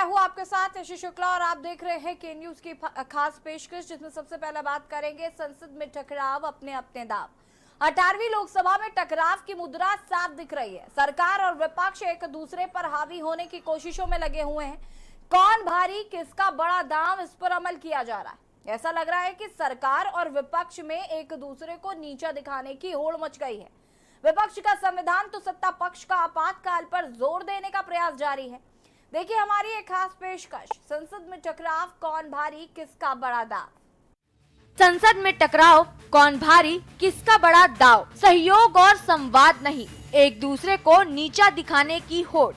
मैं हूं आपके साथ यशी शुक्ला और आप देख रहे हैं के न्यूज की खास पेशकश, जिसमें सबसे पहले बात करेंगे संसद में टकराव अपने अपने दाव। 18वीं लोकसभा में टकराव की मुद्रा साफ दिख रही है। सरकार और विपक्ष एक दूसरे पर हावी होने की कोशिशों में लगे हुए हैं। कौन भारी, किसका बड़ा दांव, इस पर अमल किया जा रहा है। ऐसा लग रहा है कि सरकार और विपक्ष में एक दूसरे को नीचा दिखाने की होड़ मच गई है। विपक्ष का संविधान तो सत्ता पक्ष का आपातकाल पर जोर देने का प्रयास जारी है। देखिए हमारी एक खास पेशकश, संसद में टकराव, कौन भारी, किसका बड़ा दाव। संसद में टकराव, कौन भारी, किसका बड़ा दाव। सहयोग और संवाद नहीं, एक दूसरे को नीचा दिखाने की होड़।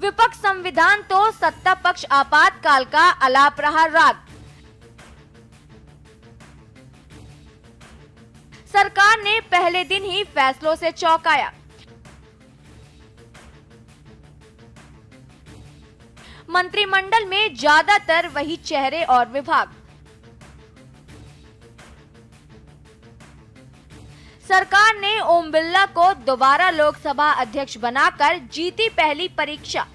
विपक्ष संविधान तो सत्ता पक्ष आपातकाल का आलाप रहा राग। सरकार ने पहले दिन ही फैसलों से चौंकाया। मंत्रिमंडल में ज्यादातर वही चेहरे और विभाग। सरकार ने ओम बिरला को दोबारा लोकसभा अध्यक्ष बनाकर जीती पहली परीक्षा।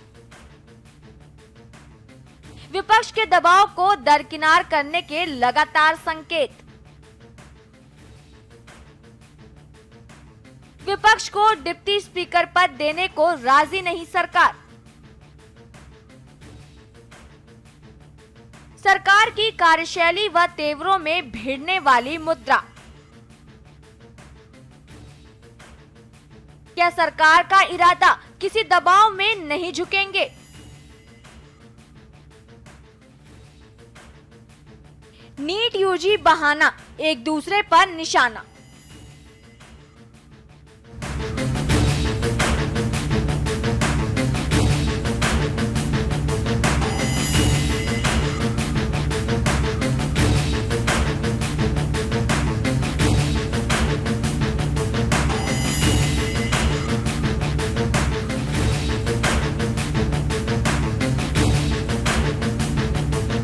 विपक्ष के दबाव को दरकिनार करने के लगातार संकेत। विपक्ष को डिप्टी स्पीकर पद देने को राजी नहीं सरकार। सरकार की कार्यशैली व तेवरों में भिड़ने वाली मुद्रा। क्या सरकार का इरादा किसी दबाव में नहीं झुकेंगे। नीट यूजी बहाना, एक दूसरे पर निशाना।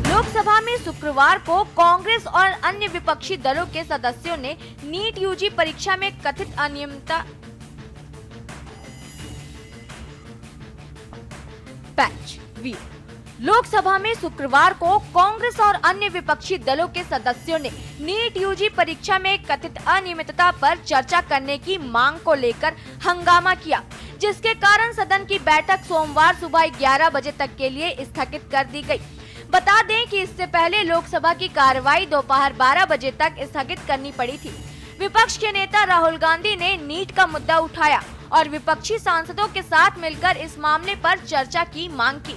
लोकसभा में शुक्रवार को कांग्रेस और अन्य विपक्षी दलों के सदस्यों ने नीट यूजी परीक्षा में कथित अनियमितता लोकसभा में शुक्रवार को कांग्रेस और अन्य विपक्षी दलों के सदस्यों ने नीट यूजी परीक्षा में कथित अनियमितता पर चर्चा करने की मांग को लेकर हंगामा किया, जिसके कारण सदन की बैठक सोमवार सुबह 11 बजे तक के लिए स्थगित कर दी गई। बता दें कि इससे पहले लोकसभा की कार्रवाई दोपहर 12 बजे तक स्थगित करनी पड़ी थी। विपक्ष के नेता राहुल गांधी ने नीट का मुद्दा उठाया और विपक्षी सांसदों के साथ मिलकर इस मामले पर चर्चा की मांग की।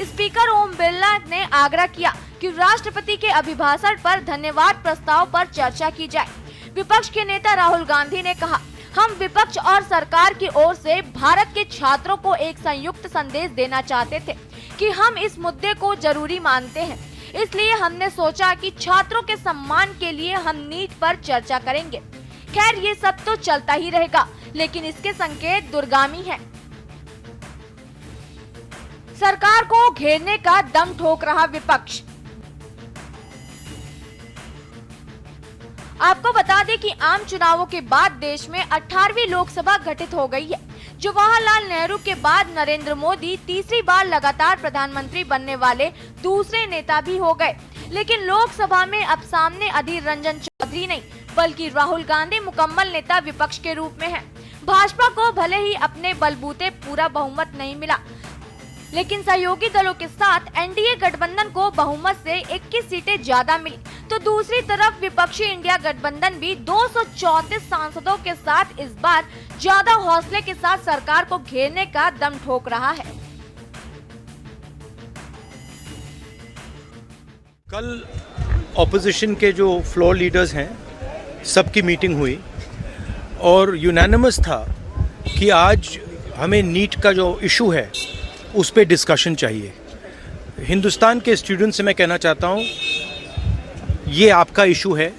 स्पीकर ओम बिरला ने आग्रह किया कि राष्ट्रपति के अभिभाषण पर धन्यवाद प्रस्ताव पर चर्चा की जाए। विपक्ष के नेता राहुल गांधी ने कहा, हम विपक्ष और सरकार की ओर से भारत के छात्रों को एक संयुक्त संदेश देना चाहते थे कि हम इस मुद्दे को जरूरी मानते हैं। इसलिए हमने सोचा कि छात्रों के सम्मान के लिए हम नीट पर चर्चा करेंगे। खैर ये सब तो चलता ही रहेगा, लेकिन इसके संकेत दूरगामी हैं। सरकार को घेरने का दम ठोक रहा विपक्ष। आपको बता दें कि आम चुनावों के बाद देश में 18वीं लोकसभा गठित हो गई है। जवाहरलाल नेहरू के बाद नरेंद्र मोदी तीसरी बार लगातार प्रधानमंत्री बनने वाले दूसरे नेता भी हो गए। लेकिन लोकसभा में अब सामने अधीर रंजन चौधरी नहीं, बल्कि राहुल गांधी मुकम्मल नेता विपक्ष के रूप में हैं। भाजपा को भले ही अपने बलबूते पूरा बहुमत नहीं मिला, लेकिन सहयोगी दलों के साथ एनडीए गठबंधन को बहुमत से 21 सीटें ज्यादा मिली। तो दूसरी तरफ विपक्षी इंडिया गठबंधन भी 234 सांसदों के साथ इस बार ज्यादा हौसले के साथ सरकार को घेरने का दम ठोक रहा है। कल ऑपोजिशन के जो फ्लोर लीडर्स हैं, सबकी मीटिंग हुई और यूनानिमस था कि आज हमें नीट का जो इशू है उस पे डिस्कशन चाहिए। हिंदुस्तान के स्टूडेंट्स से मैं कहना चाहता हूँ, ये आपका इशू है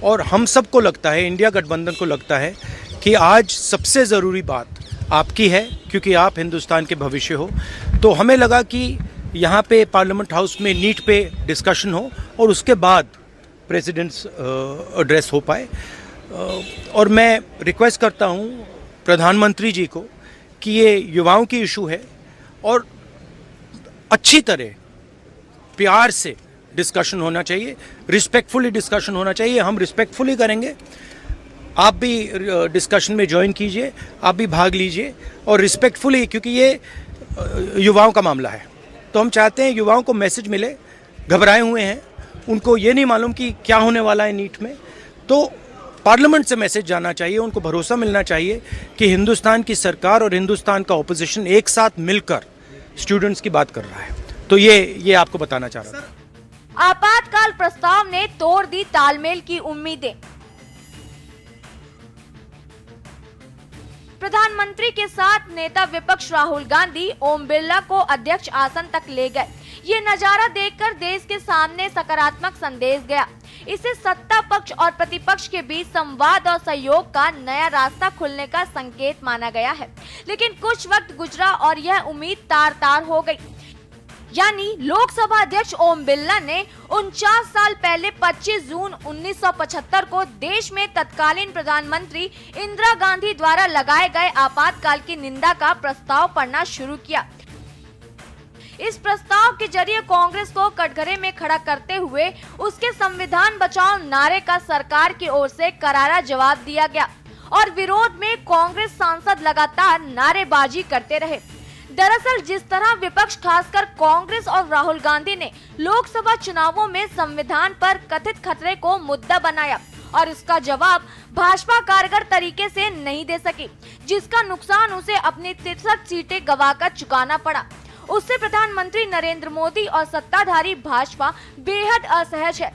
और हम सबको लगता है, इंडिया गठबंधन को लगता है कि आज सबसे ज़रूरी बात आपकी है, क्योंकि आप हिंदुस्तान के भविष्य हो। तो हमें लगा कि यहाँ पे पार्लियामेंट हाउस में नीट पे डिस्कशन हो और उसके बाद प्रेसिडेंट्स एड्रेस हो पाए। और मैं रिक्वेस्ट करता हूँ प्रधानमंत्री जी को कि ये युवाओं की इशू है और अच्छी तरह प्यार से डिस्कशन होना चाहिए, रिस्पेक्टफुली डिस्कशन होना चाहिए। हम रिस्पेक्टफुली करेंगे, आप भी डिस्कशन में ज्वाइन कीजिए, आप भी भाग लीजिए और रिस्पेक्टफुली, क्योंकि ये युवाओं का मामला है। तो हम चाहते हैं युवाओं को मैसेज मिले, घबराए हुए हैं, उनको ये नहीं मालूम कि क्या होने वाला है नीट में, तो पार्लियामेंट से मैसेज जाना चाहिए, उनको भरोसा मिलना चाहिए कि हिंदुस्तान की सरकार और हिंदुस्तान का ऑपोजिशन एक साथ मिलकर स्टूडेंट्स की बात कर रहा है। तो ये आपको बताना चाह रहा था। आपातकाल प्रस्ताव ने तोड़ दी तालमेल की उम्मीदें। प्रधानमंत्री के साथ नेता विपक्ष राहुल गांधी ओम बिरला को अध्यक्ष आसन तक ले गए। ये नजारा देखकर देश के सामने सकारात्मक संदेश गया। इसे सत्ता पक्ष और प्रतिपक्ष के बीच संवाद और सहयोग का नया रास्ता खुलने का संकेत माना गया है। लेकिन कुछ वक्त गुजरा और यह उम्मीद तार तार हो गई। यानी लोकसभा अध्यक्ष ओम बिरला ने 49 साल पहले 25 जून 1975 को देश में तत्कालीन प्रधानमंत्री इंदिरा गांधी द्वारा लगाए गए आपातकाल की निंदा का प्रस्ताव पढ़ना शुरू किया। इस प्रस्ताव के जरिए कांग्रेस को कटघरे में खड़ा करते हुए उसके संविधान बचाओ नारे का सरकार की ओर से करारा जवाब दिया गया और विरोध में कांग्रेस सांसद लगातार नारेबाजी करते रहे। दरअसल जिस तरह विपक्ष खासकर कांग्रेस और राहुल गांधी ने लोकसभा चुनावों में संविधान पर कथित खतरे को मुद्दा बनाया और इसका जवाब भाजपा कारगर तरीके से नहीं दे सकी, जिसका नुकसान उसे अपनी 63 सीटें गंवाकर चुकाना पड़ा। उससे प्रधानमंत्री नरेंद्र मोदी और सत्ताधारी भाजपा बेहद असहज है।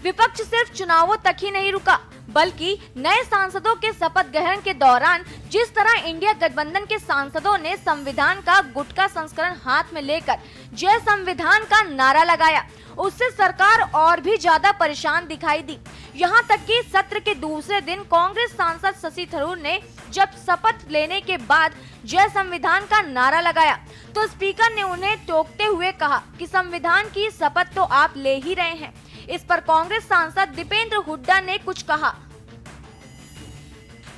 विपक्ष सिर्फ चुनावों तक ही नहीं रुका, बल्कि नए सांसदों के शपथ ग्रहण के दौरान जिस तरह इंडिया गठबंधन के सांसदों ने संविधान का गुटका संस्करण हाथ में लेकर जय संविधान का नारा लगाया, उससे सरकार और भी ज्यादा परेशान दिखाई दी। यहाँ तक कि सत्र के दूसरे दिन कांग्रेस सांसद शशि थरूर ने जब शपथ लेने के बाद जय संविधान का नारा लगाया तो स्पीकर ने उन्हें टोकते हुए कहा कि संविधान की शपथ तो आप ले ही रहे हैं। इस पर कांग्रेस सांसद दीपेंद्र हुड्डा ने कुछ कहा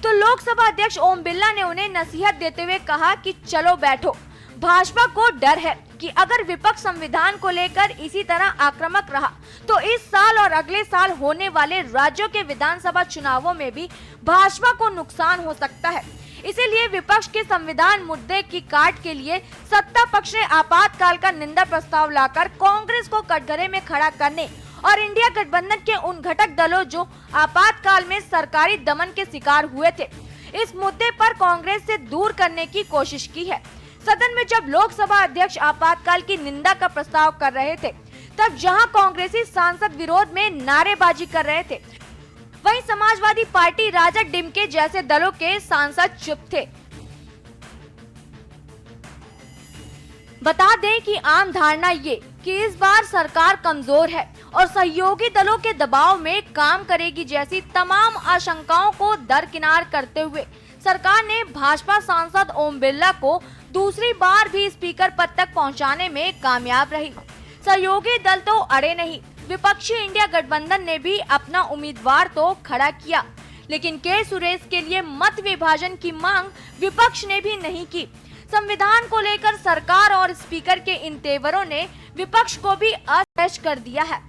तो लोकसभा अध्यक्ष ओम बिरला ने उन्हें नसीहत देते हुए कहा कि चलो बैठो। भाजपा को डर है कि अगर विपक्ष संविधान को लेकर इसी तरह आक्रामक रहा तो इस साल और अगले साल होने वाले राज्यों के विधानसभा चुनावों में भी भाजपा को नुकसान हो सकता है। इसीलिए विपक्ष के संविधान मुद्दे की काट के लिए सत्ता पक्ष ने आपातकाल का निंदा प्रस्ताव लाकर कांग्रेस को कटघरे में खड़ा करने और इंडिया गठबंधन के उन घटक दलों जो आपातकाल में सरकारी दमन के शिकार हुए थे, इस मुद्दे पर कांग्रेस से दूर करने की कोशिश की है। सदन में जब लोकसभा अध्यक्ष आपातकाल की निंदा का प्रस्ताव कर रहे थे, तब जहां कांग्रेसी सांसद विरोध में नारेबाजी कर रहे थे, वहीं समाजवादी पार्टी, राजद, डिमके जैसे दलों के सांसद चुप थे। बता दें कि आम धारणा ये कि इस बार सरकार कमजोर है और सहयोगी दलों के दबाव में काम करेगी जैसी तमाम आशंकाओं को दरकिनार करते हुए सरकार ने भाजपा सांसद ओम बिरला को दूसरी बार भी स्पीकर पद तक पहुंचाने में कामयाब रही। सहयोगी दल तो अड़े नहीं, विपक्षी इंडिया गठबंधन ने भी अपना उम्मीदवार तो खड़ा किया, लेकिन के सुरेश के लिए मत विभाजन की मांग विपक्ष ने भी नहीं की। संविधान को लेकर सरकार और स्पीकर के इन तेवरों ने विपक्ष को भी असहज कर दिया है।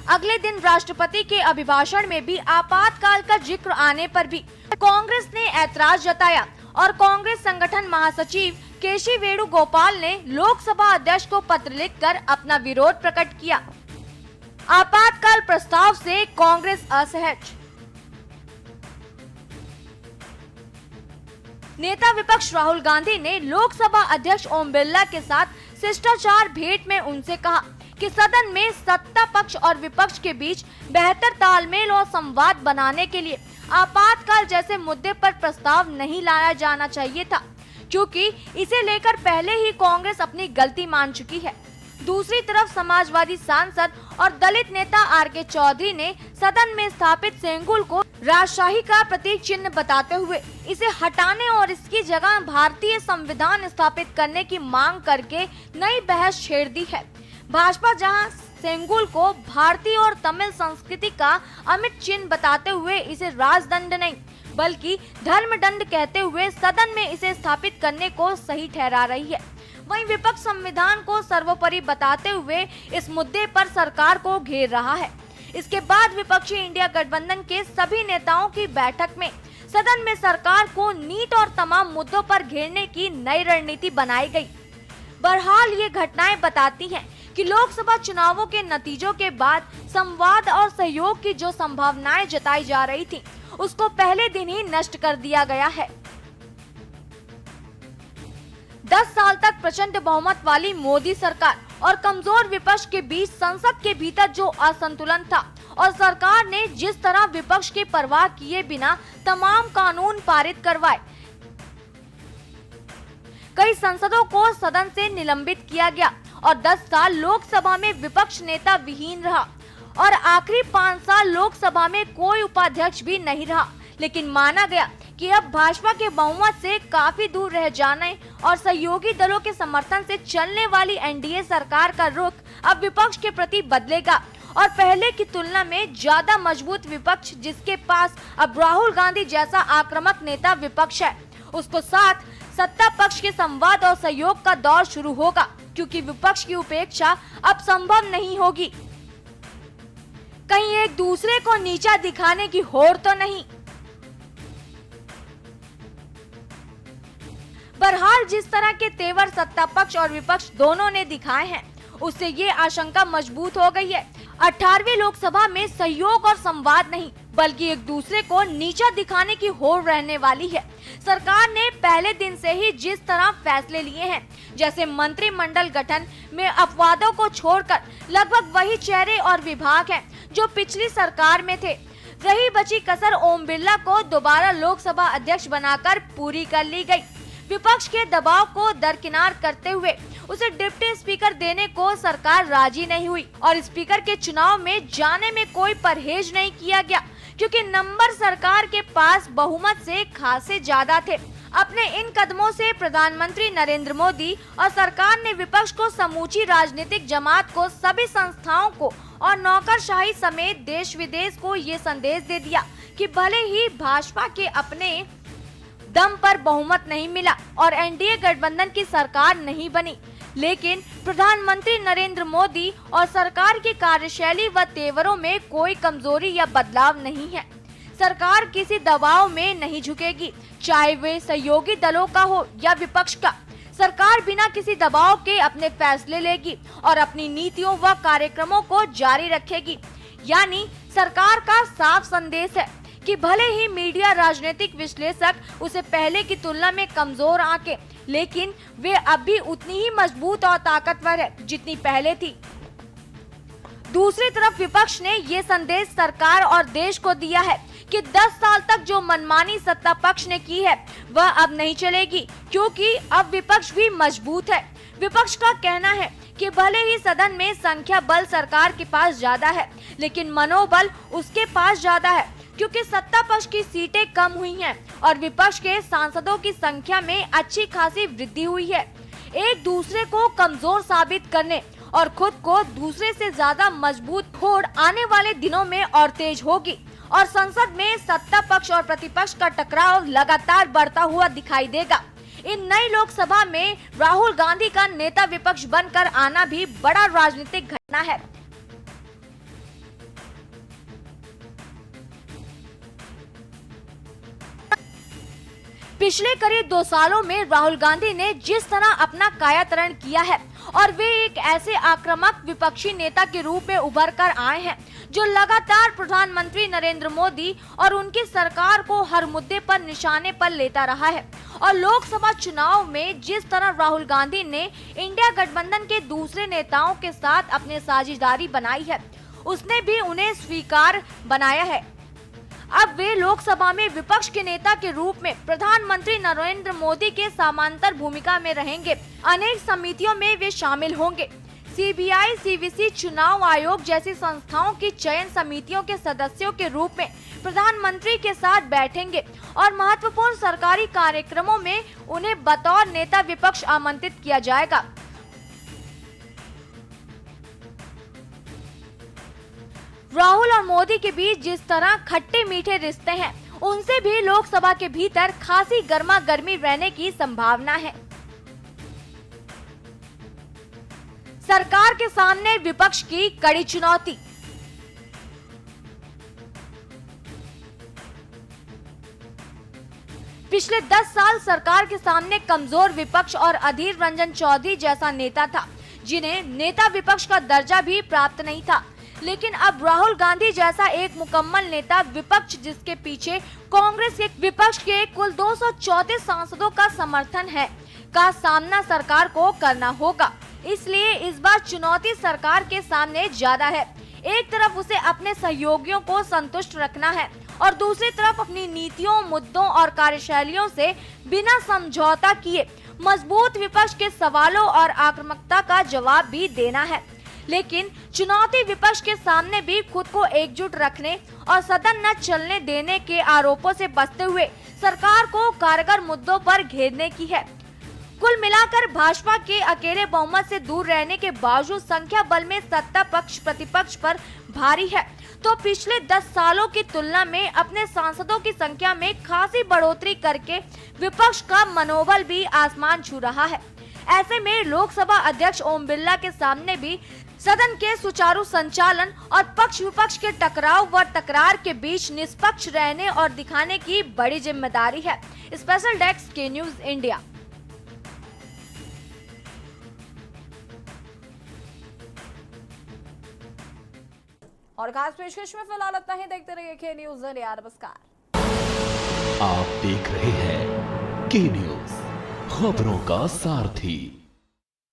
अगले दिन राष्ट्रपति के अभिभाषण में भी आपातकाल का जिक्र आने पर भी कांग्रेस ने ऐतराज जताया और कांग्रेस संगठन महासचिव केसी वेणुगोपाल ने लोकसभा अध्यक्ष को पत्र लिखकर अपना विरोध प्रकट किया। आपातकाल प्रस्ताव से कांग्रेस असहज। नेता विपक्ष राहुल गांधी ने लोकसभा अध्यक्ष ओम बिरला के साथ शिष्टाचार भेंट में उनसे कहा कि सदन में सत्ता पक्ष और विपक्ष के बीच बेहतर तालमेल और संवाद बनाने के लिए आपातकाल जैसे मुद्दे पर प्रस्ताव नहीं लाया जाना चाहिए था, क्योंकि इसे लेकर पहले ही कांग्रेस अपनी गलती मान चुकी है। दूसरी तरफ समाजवादी सांसद और दलित नेता आर.के. चौधरी ने सदन में स्थापित सेंगुल को राजशाही का प्रतीक चिन्ह बताते हुए इसे हटाने और इसकी जगह भारतीय संविधान स्थापित करने की मांग करके नई बहस छेड़ दी है। भाजपा जहां सेंगुल को भारतीय और तमिल संस्कृति का अमिट चिन्ह बताते हुए इसे राजदंड नहीं बल्कि धर्मदंड कहते हुए सदन में इसे स्थापित करने को सही ठहरा रही है। वहीं विपक्ष संविधान को सर्वोपरि बताते हुए इस मुद्दे पर सरकार को घेर रहा है। इसके बाद विपक्षी इंडिया गठबंधन के सभी नेताओं की बैठक में सदन में सरकार को नीट और तमाम मुद्दों पर घेरने की नई रणनीति बनाई गई। बहरहाल ये घटनाएं बताती हैं कि लोकसभा चुनावों के नतीजों के बाद संवाद और सहयोग की जो संभावनाएं जताई जा रही थी, उसको पहले दिन ही नष्ट कर दिया गया है। 10 साल तक प्रचंड बहुमत वाली मोदी सरकार और कमजोर विपक्ष के बीच संसद के भीतर जो असंतुलन था और सरकार ने जिस तरह विपक्ष की परवाह किए बिना तमाम कानून पारित करवाए, कई सांसदों को सदन से निलंबित किया गया और 10 साल लोकसभा में विपक्ष नेता विहीन रहा और आखिरी 5 साल लोकसभा में कोई उपाध्यक्ष भी नहीं रहा। लेकिन माना गया कि अब भाजपा के बहुमत से काफी दूर रह जाने और सहयोगी दलों के समर्थन से चलने वाली एनडीए सरकार का रुख अब विपक्ष के प्रति बदलेगा और पहले की तुलना में ज्यादा मजबूत विपक्ष, जिसके पास अब राहुल गांधी जैसा आक्रामक नेता विपक्ष है, उसको साथ सत्ता पक्ष के संवाद और सहयोग का दौर शुरू होगा, क्योंकि विपक्ष की उपेक्षा अब संभव नहीं होगी। कहीं एक दूसरे को नीचा दिखाने की होड़ तो नहीं। बहरहाल जिस तरह के तेवर सत्ता पक्ष और विपक्ष दोनों ने दिखाए हैं, उससे ये आशंका मजबूत हो गई है 18वीं लोकसभा में सहयोग और संवाद नहीं बल्कि एक दूसरे को नीचा दिखाने की होड़ रहने वाली है। सरकार ने पहले दिन से ही जिस तरह फैसले लिए हैं, जैसे मंत्रिमंडल गठन में अपवादों को छोड़कर लगभग वही चेहरे और विभाग हैं जो पिछली सरकार में थे। रही बची कसर ओम बिरला को दोबारा लोकसभा अध्यक्ष बनाकर पूरी कर ली गई। विपक्ष के दबाव को दरकिनार करते हुए उसे डिप्टी स्पीकर देने को सरकार राजी नहीं हुई और स्पीकर के चुनाव में जाने में कोई परहेज नहीं किया गया, क्योंकि नंबर सरकार के पास बहुमत से खासे ज्यादा थे। अपने इन कदमों से प्रधानमंत्री नरेंद्र मोदी और सरकार ने विपक्ष को, समूची राजनीतिक जमात को, सभी संस्थाओं को और नौकरशाही समेत देश विदेश को ये संदेश दे दिया कि भले ही भाजपा के अपने दम पर बहुमत नहीं मिला और एनडीए गठबंधन की सरकार नहीं बनी, लेकिन प्रधानमंत्री नरेंद्र मोदी और सरकार की कार्यशैली व तेवरों में कोई कमजोरी या बदलाव नहीं है। सरकार किसी दबाव में नहीं झुकेगी, चाहे वे सहयोगी दलों का हो या विपक्ष का। सरकार बिना किसी दबाव के अपने फैसले लेगी और अपनी नीतियों व कार्यक्रमों को जारी रखेगी। यानी सरकार का साफ संदेश है कि भले ही मीडिया, राजनीतिक विश्लेषक उसे पहले की तुलना में कमजोर आंके, लेकिन वे अब भी उतनी ही मजबूत और ताकतवर है जितनी पहले थी। दूसरी तरफ विपक्ष ने ये संदेश सरकार और देश को दिया है कि 10 साल तक जो मनमानी सत्ता पक्ष ने की है वह अब नहीं चलेगी, क्योंकि अब विपक्ष भी मजबूत है। विपक्ष का कहना है कि भले ही सदन में संख्या बल सरकार के पास ज्यादा है, लेकिन मनोबल उसके पास ज्यादा है, क्योंकि सत्ता पक्ष की सीटें कम हुई हैं और विपक्ष के सांसदों की संख्या में अच्छी खासी वृद्धि हुई है। एक दूसरे को कमजोर साबित करने और खुद को दूसरे से ज्यादा मजबूत होड़ आने वाले दिनों में और तेज होगी और संसद में सत्ता पक्ष और प्रतिपक्ष का टकराव लगातार बढ़ता हुआ दिखाई देगा। इन नई लोकसभा में राहुल गांधी का नेता विपक्ष बनकर आना भी बड़ा राजनीतिक घटना है। पिछले करीब 2 सालों में राहुल गांधी ने जिस तरह अपना कायातरण किया है और वे एक ऐसे आक्रामक विपक्षी नेता के रूप में उभर कर आए हैं जो लगातार प्रधानमंत्री नरेंद्र मोदी और उनकी सरकार को हर मुद्दे पर निशाने पर लेता रहा है। और लोकसभा चुनाव में जिस तरह राहुल गांधी ने इंडिया गठबंधन के दूसरे नेताओं के साथ अपनी साझेदारी बनाई है, उसने भी उन्हें स्वीकार बनाया है। अब वे लोकसभा में विपक्ष के नेता के रूप में प्रधानमंत्री नरेंद्र मोदी के समांतर भूमिका में रहेंगे। अनेक समितियों में वे शामिल होंगे। सीबीआई, सीवीसी, चुनाव आयोग जैसी संस्थाओं की चयन समितियों के सदस्यों के रूप में प्रधानमंत्री के साथ बैठेंगे और महत्वपूर्ण सरकारी कार्यक्रमों में उन्हें बतौर नेता विपक्ष आमंत्रित किया जाएगा। राहुल और मोदी के बीच जिस तरह खट्टे मीठे रिश्ते हैं, उनसे भी लोकसभा के भीतर खासी गर्मा गर्मी रहने की संभावना है। सरकार के सामने विपक्ष की कड़ी चुनौती। पिछले 10 साल सरकार के सामने कमजोर विपक्ष और अधीर रंजन चौधरी जैसा नेता था, जिन्हें नेता विपक्ष का दर्जा भी प्राप्त नहीं था। लेकिन अब राहुल गांधी जैसा एक मुकम्मल नेता विपक्ष, जिसके पीछे कांग्रेस के विपक्ष के कुल 234 सांसदों का समर्थन है, का सामना सरकार को करना होगा। इसलिए इस बार चुनौती सरकार के सामने ज्यादा है। एक तरफ उसे अपने सहयोगियों को संतुष्ट रखना है और दूसरी तरफ अपनी नीतियों, मुद्दों और कार्यशैलियों से बिना समझौता किए मजबूत विपक्ष के सवालों और आक्रामकता का जवाब भी देना है। लेकिन चुनौती विपक्ष के सामने भी खुद को एकजुट रखने और सदन न चलने देने के आरोपों से बचते हुए सरकार को कारगर मुद्दों पर घेरने की है। कुल मिलाकर भाजपा के अकेले बहुमत से दूर रहने के बावजूद संख्या बल में सत्ता पक्ष प्रतिपक्ष पर भारी है, तो पिछले 10 सालों की तुलना में अपने सांसदों की संख्या में खासी बढ़ोतरी करके विपक्ष का मनोबल भी आसमान छू रहा है। ऐसे में लोकसभा अध्यक्ष ओम बिरला के सामने भी सदन के सुचारू संचालन और पक्ष विपक्ष के टकराव व तकरार के बीच निष्पक्ष रहने और दिखाने की बड़ी जिम्मेदारी है। स्पेशल डेस्क के न्यूज इंडिया। और खास पेशकश में फिलहाल इतना ही। देखते रहिए के न्यूज इंडिया। नमस्कार। आप देख रहे हैं के न्यूज, खबरों का सारथी।